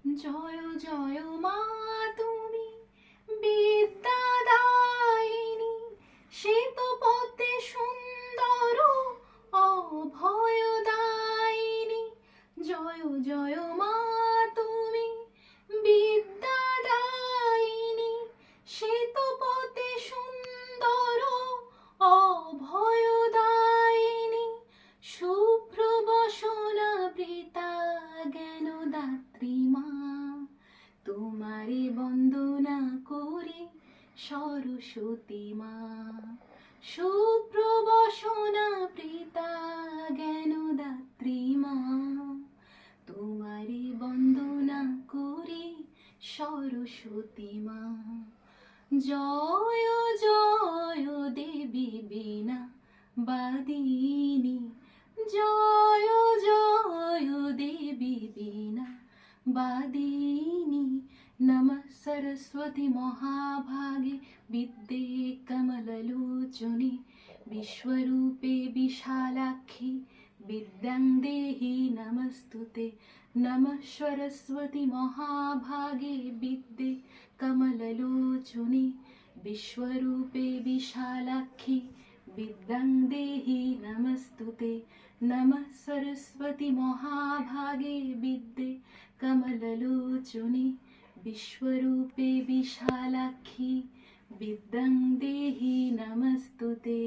জয় জয় মা তুমি বিদ্যাদায়িনী, শ্বেত পদ্মে সুন্দর অভয়দায়িনী। জয় জয় মা তুমি বিদ্যাদায়িনী, শ্বেত পদ্মে সুন্দর অভয়দায়িনী। শুভ্র বসনা বৃতা জ্ঞানদাত্রী মা, তোমারে বন্দনা করি সরস্বতী মা। শুভ্র বসনা বৃতা জ্ঞানদাত্রী মা, তোমারে বন্দনা করি সরস্বতী মা। জয় জয় দেবী বীণা বাদিনী, জয় জয় দেবী বীণা বাদিনী। নমঃ सरस्वती महाभागे विद्ये कमललोचने, विश्वरूपे विशालाक्षी विद्यां देहि नमस्तुते। नमः सरस्वती महाभागे विद्ये कमललोचने, विश्वरूपे विशालाक्षी विद्यां देहि नमस्तुते। नमः सरस्वती महाभागे विद्ये कमललोचने, विश्वरूपे विशालाक्षी विद्यां देहि नमस्तुते।